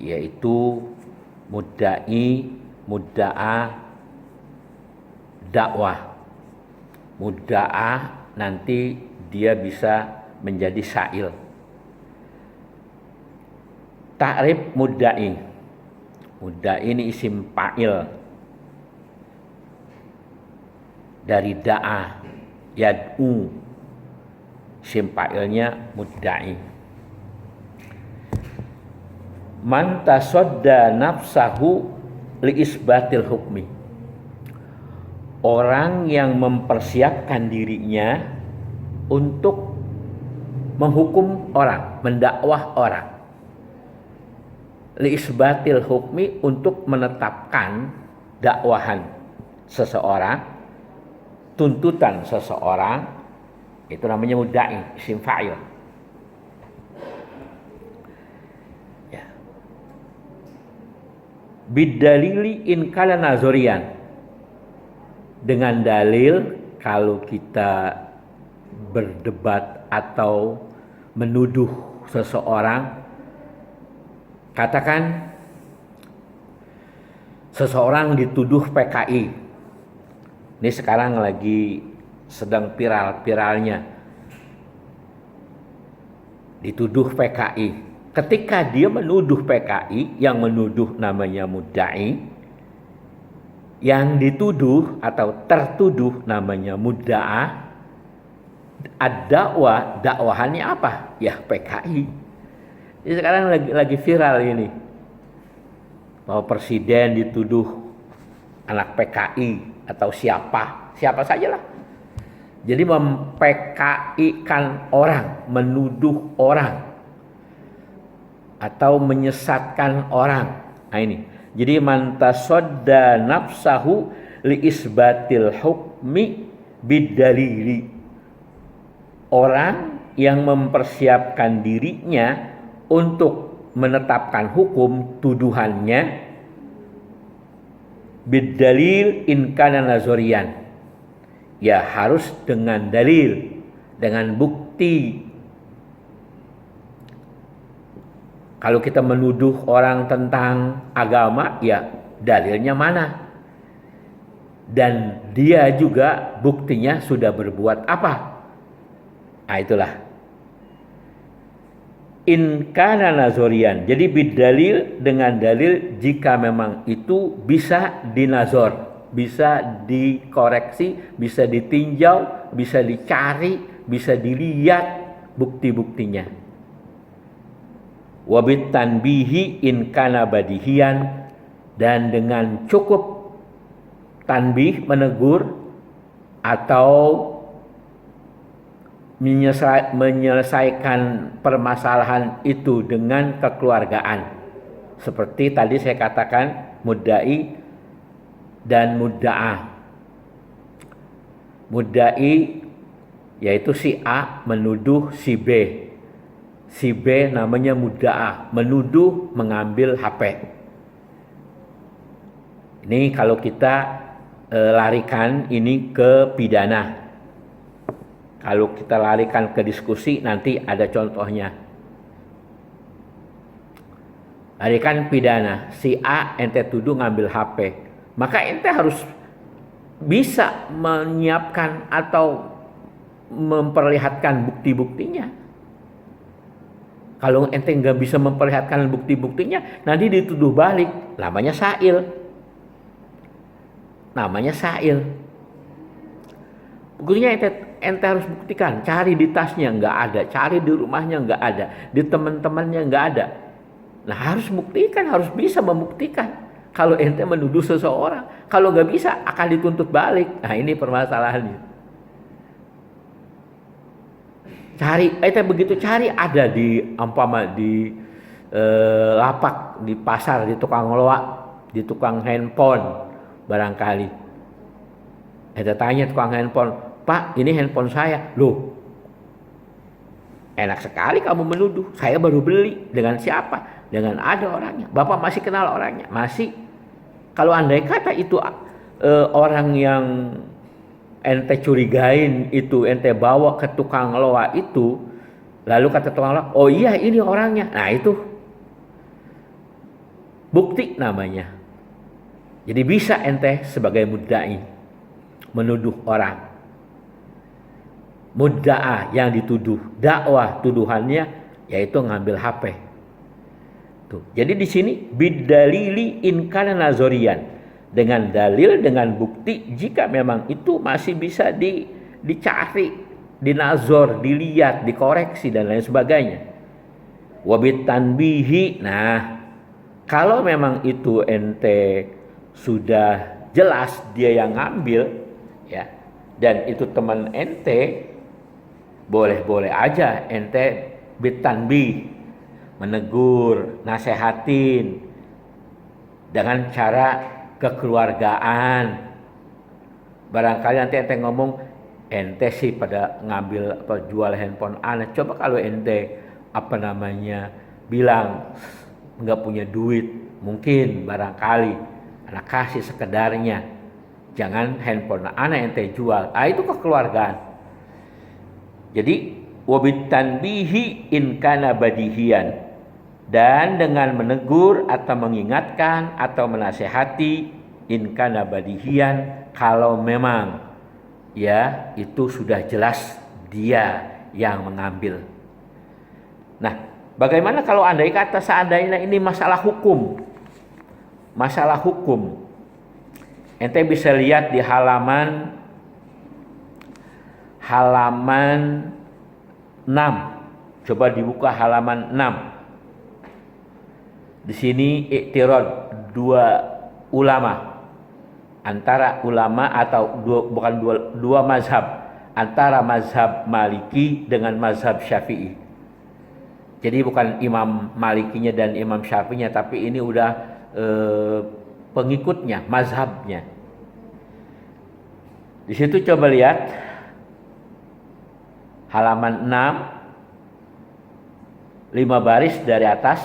yaitu mudda'i, mudda'ah, dakwah. Mudda'ah nanti dia bisa menjadi sa'il. Ta'rif mudda'i. Mudda'i ini isim fa'il dari da'a, yad'u. Isim fa'ilnya mudda'i. Man tasadda nafsahu li isbatil hukmi. Orang yang mempersiapkan dirinya untuk menghukum orang, mendakwah orang. Li isbatil hukmi, untuk menetapkan dakwahan seseorang, tuntutan seseorang, itu namanya mudda'i, isim fa'il. Ya. Bidalili in kana nazorian. Dengan dalil kalau kita berdebat atau menuduh seseorang, katakan seseorang dituduh PKI. Ini sekarang lagi sedang viral-viralnya. Dituduh PKI. Ketika dia menuduh PKI, yang menuduh namanya mudda'i, yang dituduh atau tertuduh namanya mudda'ah. Ad-dakwah, dakwahannya apa? Ya PKI. Jadi sekarang lagi viral ini, bahwa presiden dituduh anak PKI atau siapa sajalah. Jadi mem-PKI-kan orang, menuduh orang atau menyesatkan orang. Nah ini. Jadi man tasadda nafsahu li isbatil hukmi bidalili. Orang yang mempersiapkan dirinya untuk menetapkan hukum tuduhannya bidalil in kana nazorian. Ya harus dengan dalil, dengan bukti. Kalau kita menuduh orang tentang agama, ya dalilnya mana? Dan dia juga buktinya sudah berbuat apa? Nah itulah. In kana nazorian. Jadi bidalil, dengan dalil jika memang itu bisa dinazor, bisa dikoreksi, bisa ditinjau, bisa dicari, bisa dilihat bukti-buktinya. Wabit tanbihi in kana badihian, dan dengan cukup tanbih, menegur atau menyelesaikan permasalahan itu dengan kekeluargaan. Seperti tadi saya katakan mudda'i dan mudda'ah. Mudda'i yaitu si A menuduh si B. Si B namanya mudda'ah, menuduh mengambil HP. Ini kalau kita larikan ini ke pidana. Kalau kita larikan ke diskusi, nanti ada contohnya. Larikan pidana, si A ente tuduh ngambil HP. Maka ente harus bisa menyiapkan atau memperlihatkan bukti-buktinya. Kalau ente nggak bisa memperlihatkan bukti-buktinya, nanti dituduh balik, namanya sa'il. Namanya sa'il. Buktinya ente harus buktikan, cari di tasnya nggak ada, cari di rumahnya nggak ada, di teman-temannya nggak ada. Nah harus buktikan, harus bisa membuktikan. Kalau ente menuduh seseorang, kalau nggak bisa akan dituntut balik. Nah ini permasalahannya. Cari, begitu cari ada di lapak, di pasar, di tukang loak, di tukang handphone barangkali. Tanya tukang handphone, Pak, ini handphone saya. Loh, enak sekali kamu menuduh. Saya baru beli. Dengan siapa? Dengan ada orangnya. Bapak masih kenal orangnya? Masih. Kalau andai kata itu orang yang ente curigain itu, ente bawa ke tukang loa itu, lalu kata tukang loa, oh iya ini orangnya. Nah itu bukti namanya. Jadi bisa ente sebagai mudda'i menuduh orang. Mudda'a yang dituduh, dakwah tuduhannya yaitu ngambil HP. Tuh. Jadi di sini bidalili in kana nazorian, dengan dalil, dengan bukti jika memang itu masih bisa dicari, dinazor, dilihat, dikoreksi dan lain sebagainya. Wabit tanbihi, nah kalau memang itu ente sudah jelas dia yang ngambil ya, dan itu teman ente, boleh-boleh aja ente bitanbih, menegur, nasehatin dengan cara kekeluargaan. Barangkali nanti ente ngomong, ente sih pada ngambil jual handphone anak. Coba kalau ente bilang nggak punya duit, mungkin barangkali anak kasih sekedarnya, jangan handphone anak ente jual. Itu kekeluargaan. Jadi wabit tanbihi in kana badihian, dan dengan menegur atau mengingatkan atau menasehati in kana badihian, kalau memang ya itu sudah jelas dia yang mengambil. Nah, bagaimana kalau andai kata seandainya ini masalah hukum? Masalah hukum. Ente bisa lihat di halaman 6. Coba dibuka halaman 6. Di sini iktirad dua ulama, antara ulama atau dua mazhab, antara mazhab Maliki dengan mazhab Syafi'i. Jadi bukan Imam Malikinya dan Imam Syafi'inya, tapi ini udah pengikutnya, mazhabnya. Di situ coba lihat halaman 6, 5 baris dari atas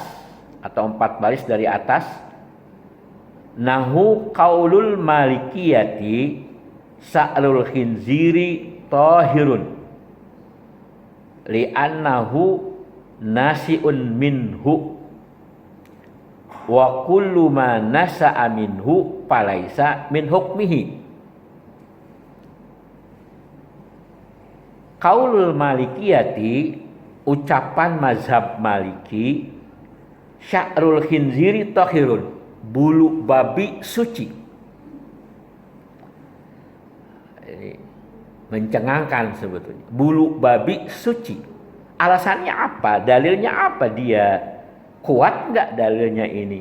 atau 4 baris dari atas. Nahu qaulul malikiyati sa'lul khinziri tahirun li'annahu nasi'un minhu wa kullu ma nasa'a minhu falaisa min hukmihi. Qaulul malikiyati, ucapan mazhab Maliki, sya'rul khinziri tahirun, bulu babi suci. Ini mencengangkan sebetulnya. Bulu babi suci. Alasannya apa? Dalilnya apa dia? Kuat enggak dalilnya ini?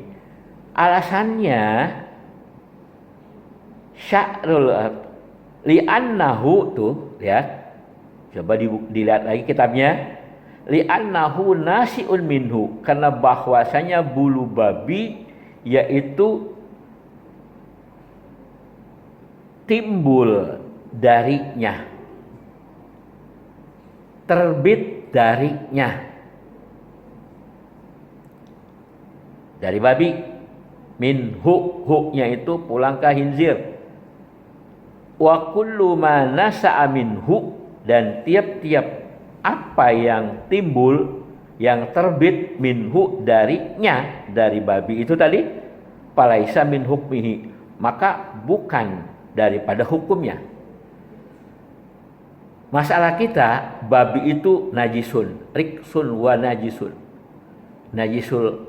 Alasannya sya'rul li'annahu, tuh ya. Coba dilihat lagi kitabnya. Li'annahu nasi'un minhu, karena bahwasanya bulu babi yaitu timbul darinya, terbit darinya, dari babi. Minhu, huknya itu pulang ke khinzir. Wa kullu ma nasa'a minhu, dan tiap-tiap apa yang timbul, yang terbit, minhu darinya, dari babi itu tadi, falaisa min hukmihi, maka bukan daripada hukumnya. Masalah kita, babi itu najisun, riksun wa najisun, najisul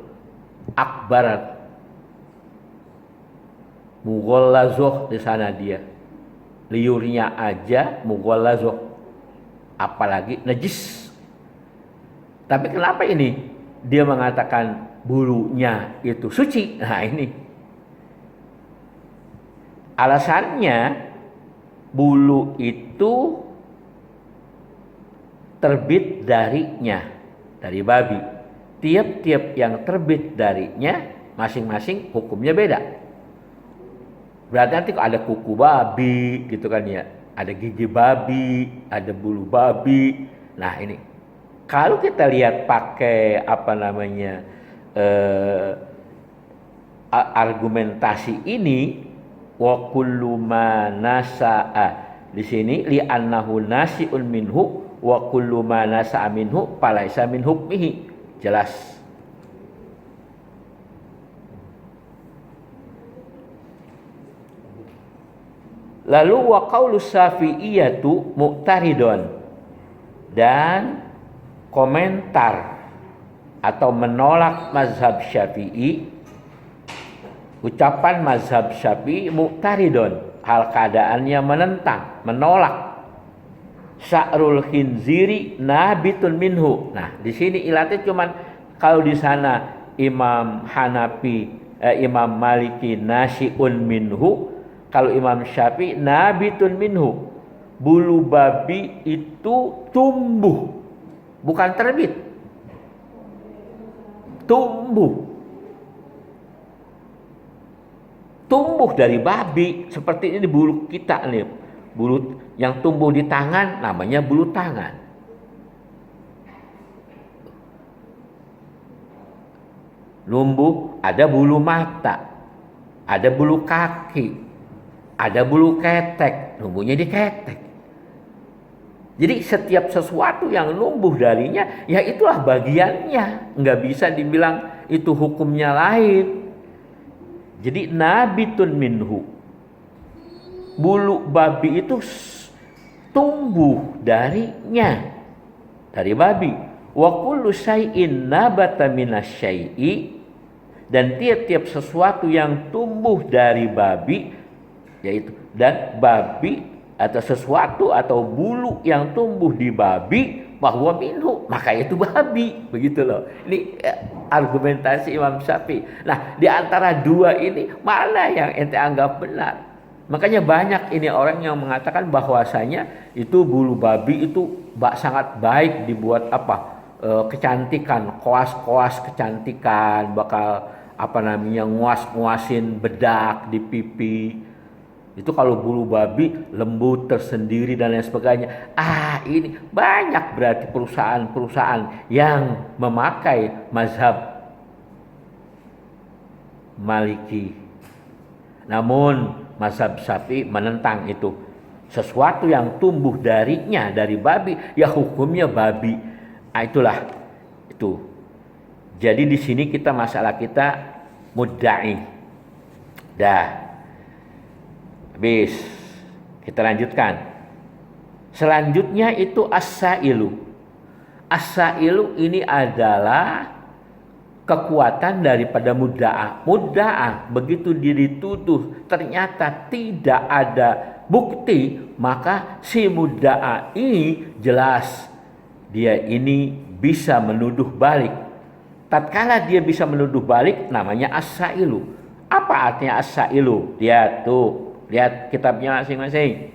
akbar, mughallazuh di sana dia, liurnya aja mughallazuh, apalagi najis. Tapi kenapa ini dia mengatakan bulunya itu suci? Nah ini alasannya, bulu itu terbit darinya, dari babi. Tiap-tiap yang terbit darinya masing-masing hukumnya beda. Berarti nanti ada kuku babi gitu kan ya, ada gigi babi, ada bulu babi. Nah ini kalau kita lihat pakai argumentasi ini, wa kullu ma nasa'a, di sini li annahu nasi'un minhu wa kullu ma nasa'a minhu falaisa min hukmihi, jelas. Lalu wa qaulu Syafi'iyatu mu'taridun, dan komentar atau menolak mazhab Syafi'i, ucapan mazhab Syafi'i mu'taridun, hal keadaannya menentang, menolak. Sya'rul khinziri nabitun minhu. Nah, di sini ilatnya cuman kalau di sana Imam Imam Maliki nasiun minhu, kalau Imam Syafi'i nabitun minhu. Bulu babi itu tumbuh, bukan terbit. Tumbuh. Tumbuh dari babi, seperti ini bulu kita nih. Bulu yang tumbuh di tangan namanya bulu tangan. Numbuh, ada bulu mata, ada bulu kaki, ada bulu ketek, numbuhnya di ketek. Jadi setiap sesuatu yang numbuh darinya, ya itulah bagiannya. Nggak bisa dibilang itu hukumnya lain. Jadi nabitun minhu, bulu babi itu tumbuh darinya, dari babi. Wa kullu syai'in nabata minasyai'i, dan tiap-tiap sesuatu yang tumbuh dari babi, yaitu dan babi atau sesuatu atau bulu yang tumbuh di babi, bahwa minhu, maka itu babi, begitu loh. Ini argumentasi Imam Syafi'i. Nah, di antara dua ini mana yang ente anggap benar? Makanya banyak ini orang yang mengatakan bahwasanya itu bulu babi itu sangat baik dibuat apa? Kecantikan, koas-koas kecantikan, bakal apa namanya nguas-nguasin bedak di pipi. Itu kalau bulu babi lembut tersendiri dan lain sebagainya. Ini banyak berarti perusahaan-perusahaan yang memakai mazhab Maliki. Namun mazhab Syafi'i menentang itu. Sesuatu yang tumbuh darinya dari babi, ya hukumnya babi. Itulah itu. Jadi di sini kita masalah kita mudda'i. Dah. Habis. Kita lanjutkan. Selanjutnya itu as-sa'ilu. As-sa'ilu ini adalah kekuatan daripada mudda'ah. Mudda'ah begitu dituduh ternyata tidak ada bukti, maka si mudda'ah ini jelas dia ini bisa menuduh balik. Tatkala dia bisa menuduh balik namanya as-sa'ilu. Apa artinya as-sa'ilu? Lihat kitabnya masing-masing.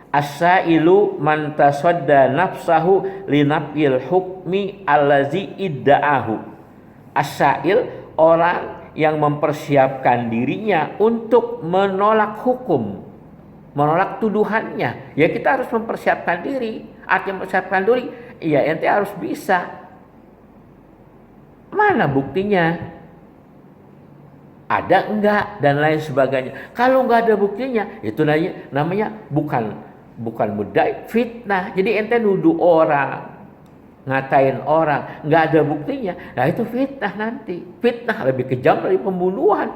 As-sa'ilu man tasadda nafsahu linafil hukmi allazi idda'ahu. As-sa'il orang yang mempersiapkan dirinya untuk menolak hukum, menolak tuduhannya. Ya kita harus mempersiapkan diri. Artinya mempersiapkan diri, ya ente harus bisa. Mana buktinya? Ada enggak dan lain sebagainya. Kalau enggak ada buktinya, itu namanya bukan mudda'i, fitnah. Jadi ente nuduh orang, ngatain orang, nggak ada buktinya, nah itu fitnah nanti. Fitnah lebih kejam dari pembunuhan.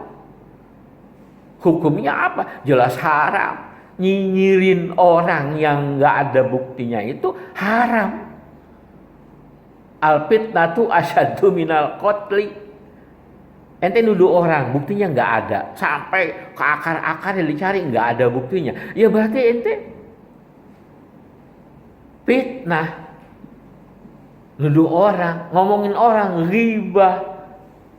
Hukumnya apa? Jelas haram. Nyinyirin orang yang nggak ada buktinya itu haram. Al fitnatu asyaddu minal qatli. Ente nuduh orang, buktinya nggak ada, sampai ke akar-akar yang dicari nggak ada buktinya, ya berarti ente fitnah. Nuduh orang, ngomongin orang, ghibah,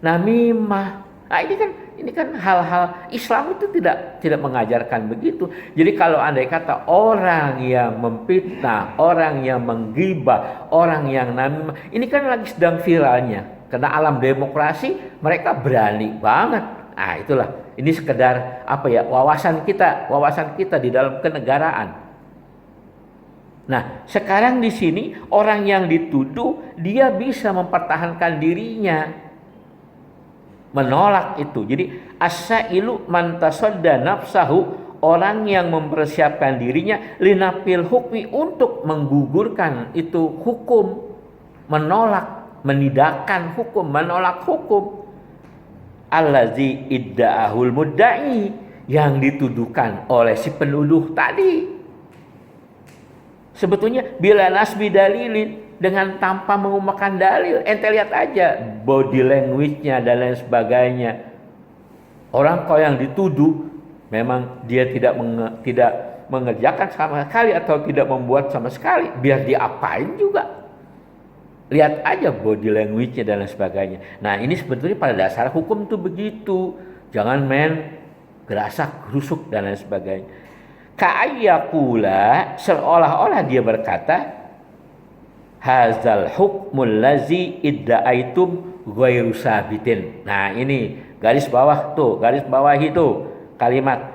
namimah. Nah, ini kan hal-hal Islam itu tidak mengajarkan begitu. Jadi kalau andai kata orang yang memfitnah, orang yang menggibah, orang yang namimah, ini kan lagi sedang viralnya. Karena alam demokrasi mereka berani banget. Nah, itulah. Ini sekedar wawasan kita di dalam kenegaraan. Nah, sekarang di sini orang yang dituduh dia bisa mempertahankan dirinya, menolak itu. Jadi as-sa'ilu man tasadda nafsahu, orang yang mempersiapkan dirinya linafil hukmi, untuk menggugurkan itu hukum, menolak, menidakkan hukum, menolak hukum. Allazi idda'ahul mudda'i, yang dituduhkan oleh si penuduh tadi. Sebetulnya bila nasbi dalilin dengan tanpa menggunakan dalil, ente lihat aja body language-nya dan lain sebagainya. Orang kalau yang dituduh memang dia tidak mengerjakan sama sekali atau tidak membuat sama sekali, biar diapain juga. Lihat aja body language-nya dan lain sebagainya. Nah, ini sebetulnya pada dasar hukum tuh begitu. Jangan main gerasak, gerusuk dan lain sebagainya. Ka'ayyakula, seolah-olah dia berkata, hazal hukmul lazi idda'aitum ghairu sabitin. Nah, ini garis bawah itu kalimat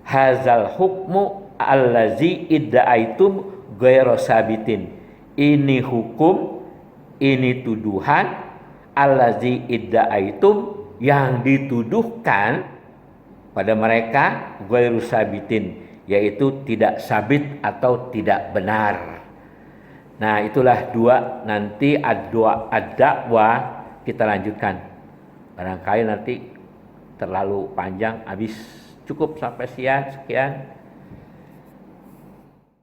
hazal hukmu allazi idda'aitum ghairu sabitin. Ini hukum, ini tuduhan allazi idda'aitum yang dituduhkan pada mereka ghairu sabitin, yaitu tidak sabit atau tidak benar. Nah, itulah dua, nanti ad-da'wah kita lanjutkan. Barangkali nanti terlalu panjang, habis cukup sampai sekian.